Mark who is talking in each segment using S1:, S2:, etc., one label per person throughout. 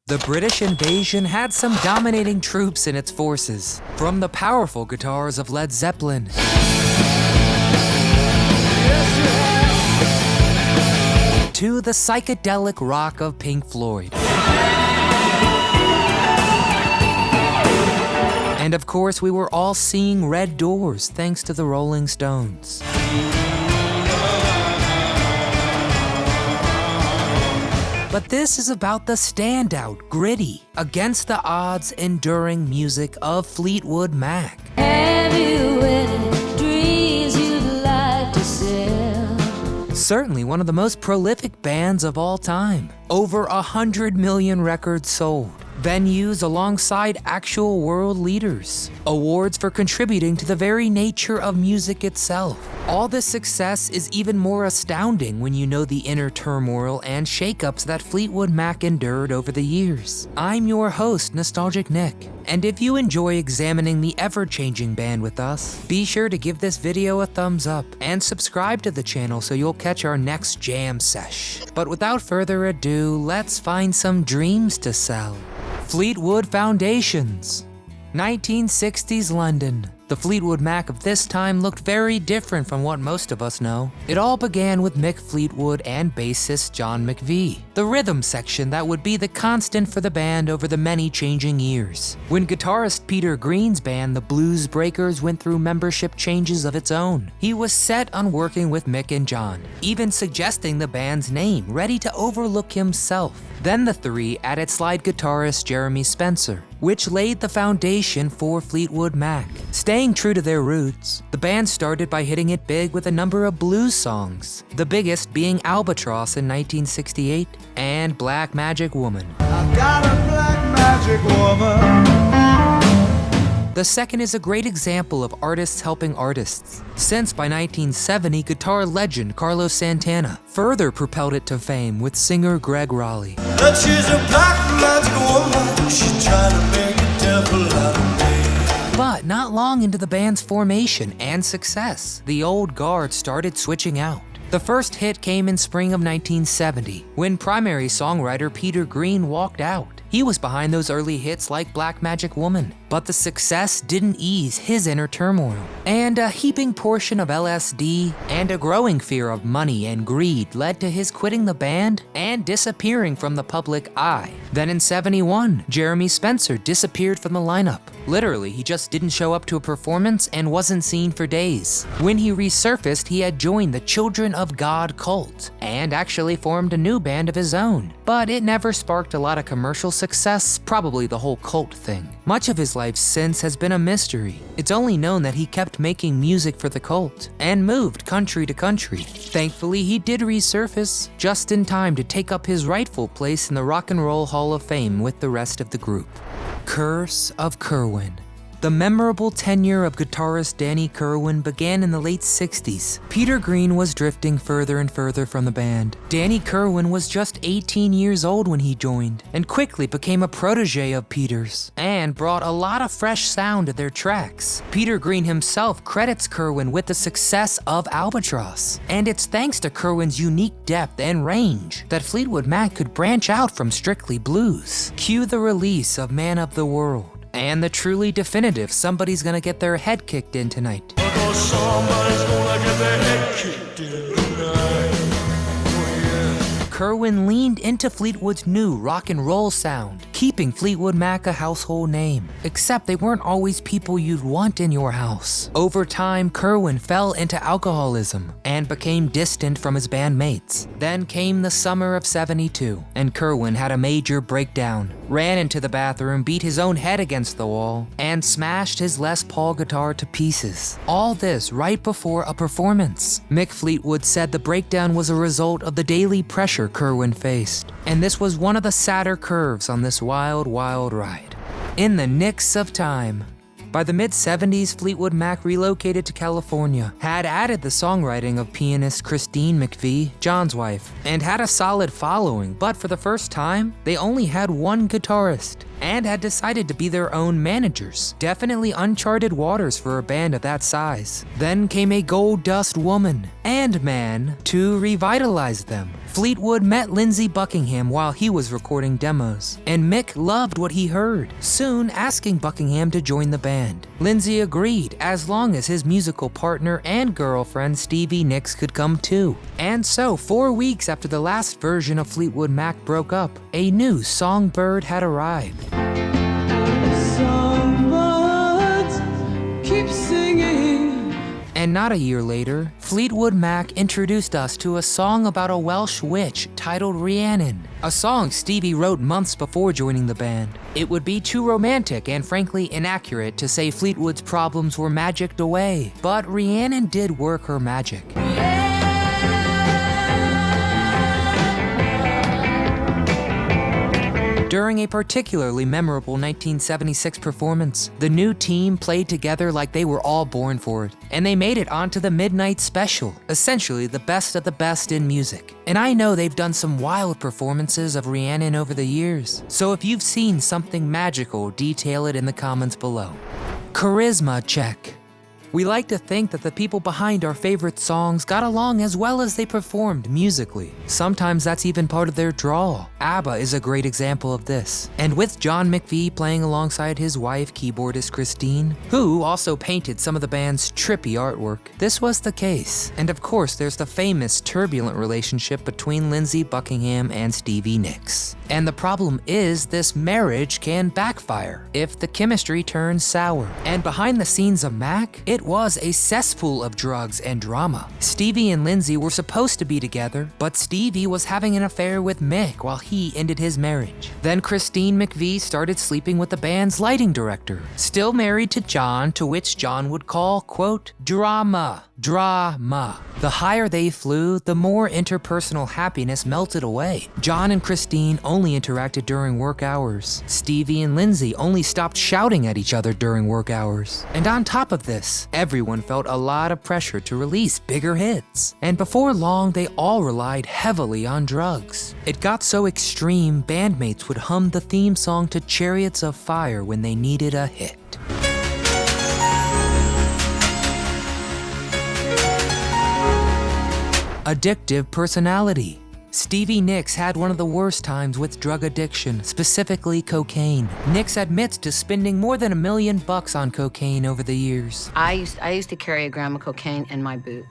S1: The British invasion had some dominating troops in its forces, from the powerful guitars of Led Zeppelin to the psychedelic rock of Pink Floyd. And of course, we were all seeing red doors thanks to the Rolling Stones. But this is about the standout, gritty, against the odds, enduring music of Fleetwood Mac.
S2: Have you any dreams you'd like to sell?
S1: Certainly one of the most prolific bands of all time. Over 100 million records sold. Venues alongside actual world leaders. Awards for contributing to the very nature of music itself. All this success is even more astounding when you know the inner turmoil and shakeups that Fleetwood Mac endured over the years. I'm your host, Nostalgic Nick, and if you enjoy examining the ever-changing band with us, be sure to give this video a thumbs up and subscribe to the channel so you'll catch our next jam sesh. But without further ado, let's find some dreams to sell. Fleetwood Foundations. 1960s London. The Fleetwood Mac of this time looked very different from what most of us know. It all began with Mick Fleetwood and bassist John McVie, the rhythm section that would be the constant for the band over the many changing years. When guitarist Peter Green's band, the Blues Breakers, went through membership changes of its own, he was set on working with Mick and John, even suggesting the band's name, ready to overlook himself. Then the three added slide guitarist Jeremy Spencer, which laid the foundation for Fleetwood Mac. Staying true to their roots, the band started by hitting it big with a number of blues songs, the biggest being Albatross in 1968 and Black Magic Woman.
S3: I've got a black magic woman.
S1: The second is a great example of artists helping artists, since by 1970, guitar legend Carlos Santana further propelled it to fame with singer Greg Raleigh.
S3: That she's a black magic woman. She's trying to make a devil out of me.
S1: But not long into the band's formation and success, the old guard started switching out. The first hit came in spring of 1970, when primary songwriter Peter Green walked out. He was behind those early hits like Black Magic Woman, but the success didn't ease his inner turmoil. And a heaping portion of LSD and a growing fear of money and greed led to his quitting the band and disappearing from the public eye. Then in '71, Jeremy Spencer disappeared from the lineup. Literally, he just didn't show up to a performance and wasn't seen for days. When he resurfaced, he had joined the Children of God cult and actually formed a new band of his own. But it never sparked a lot of commercial success, probably the whole cult thing. Much of his life since has been a mystery. It's only known that he kept making music for the cult and moved country to country. Thankfully, he did resurface just in time to take up his rightful place in the Rock and Roll Hall of Fame with the rest of the group. Curse of KIRWAN. The memorable tenure of guitarist Danny KIRWAN began in the late 60s. Peter Green was drifting further and further from the band. Danny KIRWAN was just 18 years old when he joined, and quickly became a protege of Peter's, and brought a lot of fresh sound to their tracks. Peter Green himself credits KIRWAN with the success of Albatross, and it's thanks to KIRWAN's unique depth and range that Fleetwood Mac could branch out from strictly blues. Cue the release of Man of the World, and the truly definitive Somebody's Gonna Get Their Head Kicked In Tonight.
S3: Somebody's gonna get their head kicked in tonight.
S1: KIRWAN leaned into Fleetwood's new rock and roll sound, keeping Fleetwood Mac a household name. Except they weren't always people you'd want in your house. Over time, KIRWAN fell into alcoholism and became distant from his bandmates. Then came the summer of '72, and KIRWAN had a major breakdown, ran into the bathroom, beat his own head against the wall, and smashed his Les Paul guitar to pieces. All this right before a performance. Mick Fleetwood said the breakdown was a result of the daily pressure KIRWAN faced, and this was one of the sadder curves on this wild, wild ride. In the nicks of time. By the mid-70s, Fleetwood Mac relocated to California, had added the songwriting of pianist Christine McVie, John's wife, and had a solid following, but for the first time, they only had one guitarist. and had decided to be their own managers. Definitely uncharted waters for a band of that size. Then came a gold dust woman and man to revitalize them. Fleetwood met Lindsey Buckingham while he was recording demos, and Mick loved what he heard, soon asking Buckingham to join the band. Lindsey agreed as long as his musical partner and girlfriend Stevie Nicks could come too. And so, 4 weeks after the last version of Fleetwood Mac broke up, a new songbird had arrived.
S3: Songbirds keep singing.
S1: And not a year later, Fleetwood Mac introduced us to a song about a Welsh witch titled Rhiannon, a song Stevie wrote months before joining the band. It would be too romantic and frankly inaccurate to say Fleetwood's problems were magicked away, but Rhiannon did work her magic. During a particularly memorable 1976 performance, the new team played together like they were all born for it, and they made it onto the Midnight Special, essentially the best of the best in music. And I know they've done some wild performances of Rhiannon over the years, so if you've seen something magical, detail it in the comments below. Charisma check. We like to think that the people behind our favorite songs got along as well as they performed musically. Sometimes that's even part of their draw. ABBA is a great example of this. And with John McVie playing alongside his wife, keyboardist Christine, who also painted some of the band's trippy artwork, this was the case. And of course, there's the famous turbulent relationship between Lindsey Buckingham and Stevie Nicks. And the problem is this marriage can backfire if the chemistry turns sour. And behind the scenes of Mac, it was a cesspool of drugs and drama. Stevie and Lindsey were supposed to be together, but Stevie was having an affair with Mick while he ended his marriage. Then Christine McVie started sleeping with the band's lighting director, still married to John, to which John would call, quote, drama. The higher they flew, the more interpersonal happiness melted away. John and Christine only interacted during work hours. Stevie and Lindsey only stopped shouting at each other during work hours. And on top of this, everyone felt a lot of pressure to release bigger hits. And before long, they all relied heavily on drugs. It got so extreme, bandmates would hum the theme song to Chariots of Fire when they needed a hit. Addictive personality. Stevie Nicks had one of the worst times with drug addiction, specifically cocaine. Nicks admits to spending more than $1 million on cocaine over the years.
S4: I used to carry a gram of cocaine in my boot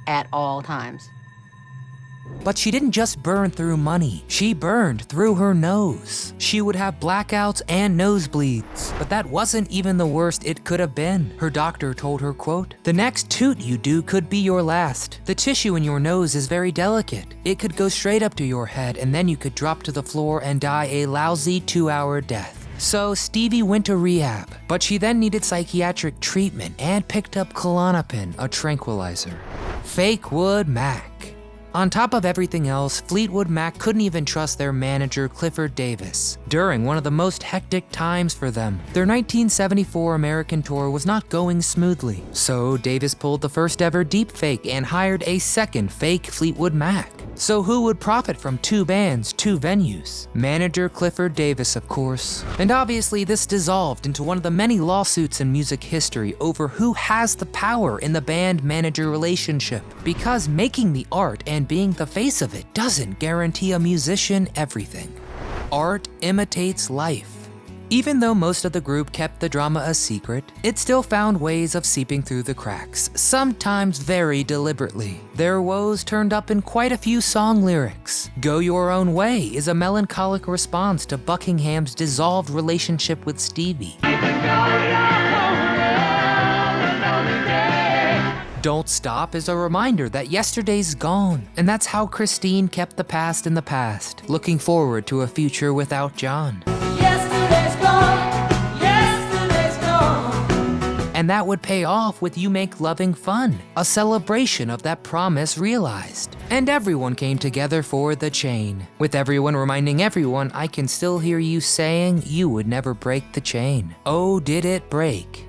S4: at all times.
S1: But she didn't just burn through money, she burned through her nose. She would have blackouts and nosebleeds. But that wasn't even the worst it could have been. Her doctor told her, quote, "The next toot you do could be your last. The tissue in your nose is very delicate. It could go straight up to your head and then you could drop to the floor and die a lousy 2-hour death." So Stevie went to rehab, but she then needed psychiatric treatment and picked up Klonopin, a tranquilizer. Fleetwood Mac. On top of everything else, Fleetwood Mac couldn't even trust their manager Clifford Davis during one of the most hectic times for them. Their 1974 American tour was not going smoothly, so Davis pulled the first ever deepfake and hired a second fake Fleetwood Mac. So who would profit from 2 bands, 2 venues? Manager Clifford Davis, of course. And obviously this dissolved into one of the many lawsuits in music history over who has the power in the band-manager relationship. Because making the art and being the face of it doesn't guarantee a musician everything. Art imitates life. Even though most of the group kept the drama a secret, it still found ways of seeping through the cracks, sometimes very deliberately. Their woes turned up in quite a few song lyrics. Go Your Own Way is a melancholic response to Buckingham's dissolved relationship with Stevie. Don't Stop is a reminder that yesterday's gone, and that's how Christine kept the past in the past, looking forward to a future without John. And that would pay off with You Make Loving Fun, a celebration of that promise realized. And everyone came together for The Chain, with everyone reminding everyone, I can still hear you saying you would never break the chain. Oh, did it break?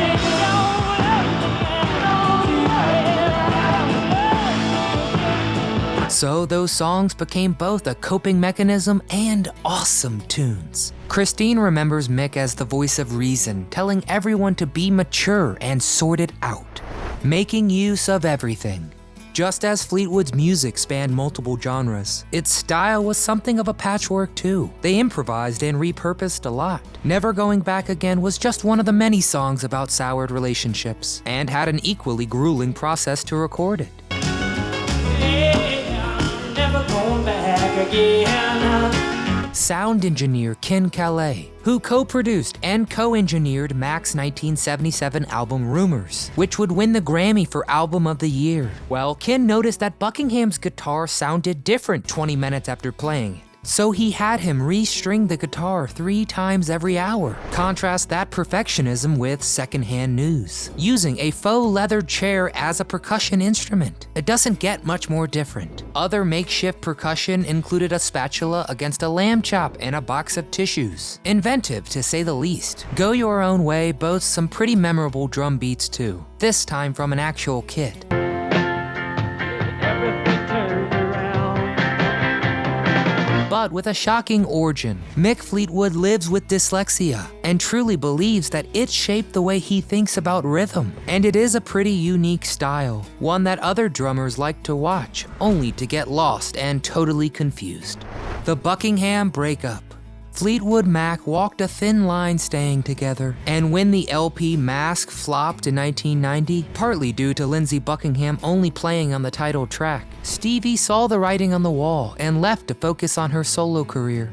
S1: So those songs became both a coping mechanism and awesome tunes. Christine remembers Mick as the voice of reason, telling everyone to be mature and sort it out, making use of everything. Just as Fleetwood's music spanned multiple genres, its style was something of a patchwork too. They improvised and repurposed a lot. Never Going Back Again was just one of the many songs about soured relationships, and had an equally grueling process to record it.
S3: I'm never going back again.
S1: Sound engineer Ken Calais, who co-produced and co-engineered Mac's 1977 album Rumors, which would win the Grammy for Album of the Year. Well, Ken noticed that Buckingham's guitar sounded different 20 minutes after playing it, so he had him restring the guitar 3 times every hour. Contrast that perfectionism with secondhand news, using a faux leather chair as a percussion instrument. It doesn't get much more different. Other makeshift percussion included a spatula against a lamb chop and a box of tissues. Inventive, to say the least. Go Your Own Way boasts some pretty memorable drum beats too, this time from an actual kit. But with a shocking origin, Mick Fleetwood lives with dyslexia and truly believes that it shaped the way he thinks about rhythm. And it is a pretty unique style, one that other drummers like to watch, only to get lost and totally confused. The Buckingham breakup. Fleetwood Mac walked a thin line staying together, and when the LP Mask flopped in 1990, partly due to Lindsey Buckingham only playing on the title track, Stevie saw the writing on the wall and left to focus on her solo career.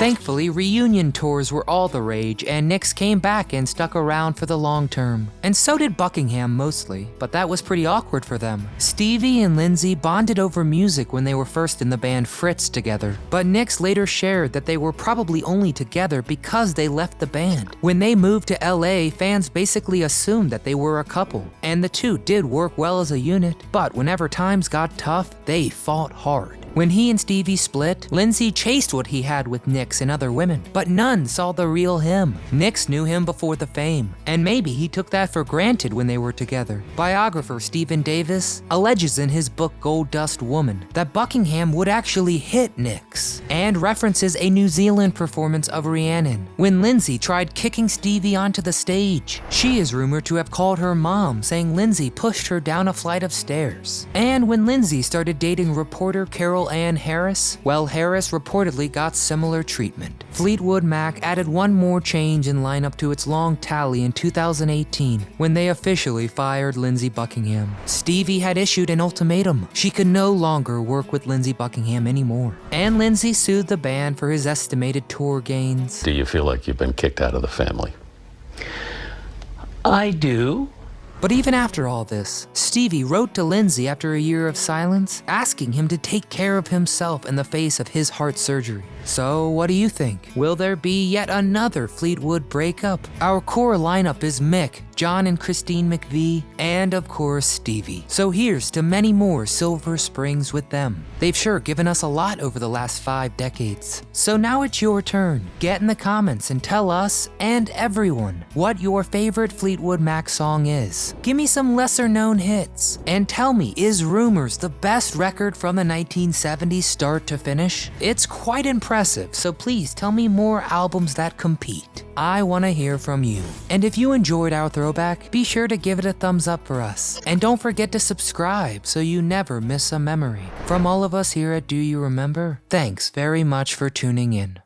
S1: Thankfully, reunion tours were all the rage, and Nicks came back and stuck around for the long term. And so did Buckingham mostly, but that was pretty awkward for them. Stevie and Lindsey bonded over music when they were first in the band Fritz together, but Nicks later shared that they were probably only together because they left the band. When they moved to LA, fans basically assumed that they were a couple, and the two did work well as a unit, but whenever times got tough, they fought hard. When he and Stevie split, Lindsey chased what he had with Nicks and other women, but none saw the real him. Nicks knew him before the fame, and maybe he took that for granted when they were together. Biographer Stephen Davis alleges in his book Gold Dust Woman that Buckingham would actually hit Nicks, and references a New Zealand performance of Rhiannon, when Lindsey tried kicking Stevie onto the stage. She is rumored to have called her mom, saying Lindsey pushed her down a flight of stairs. And when Lindsey started dating reporter Carol Ann Harris, well, Harris reportedly got similar treatment. Fleetwood Mac added one more change in lineup to its long tally in 2018, when they officially fired Lindsey Buckingham. Stevie had issued an ultimatum. She could no longer work with Lindsey Buckingham anymore. And Lindsey sued the band for his estimated tour gains.
S5: Do you feel like you've been kicked out of the family?
S6: I do.
S1: But even after all this, Stevie wrote to Lindsey after a year of silence, asking him to take care of himself in the face of his heart surgery. So what do you think? Will there be yet another Fleetwood breakup? Our core lineup is Mick, John and Christine McVie, and of course Stevie. So here's to many more Silver Springs with them. They've sure given us a lot over the last 5 decades. So now it's your turn. Get in the comments and tell us, and everyone, what your favorite Fleetwood Mac song is. Give me some lesser known hits. And tell me, is Rumors the best record from the 1970s start to finish? It's quite impressive, so please tell me more albums that compete. I want to hear from you. And if you enjoyed our throwback, be sure to give it a thumbs up for us. And don't forget to subscribe so you never miss a memory. From all of us here at Do You Remember, thanks very much for tuning in.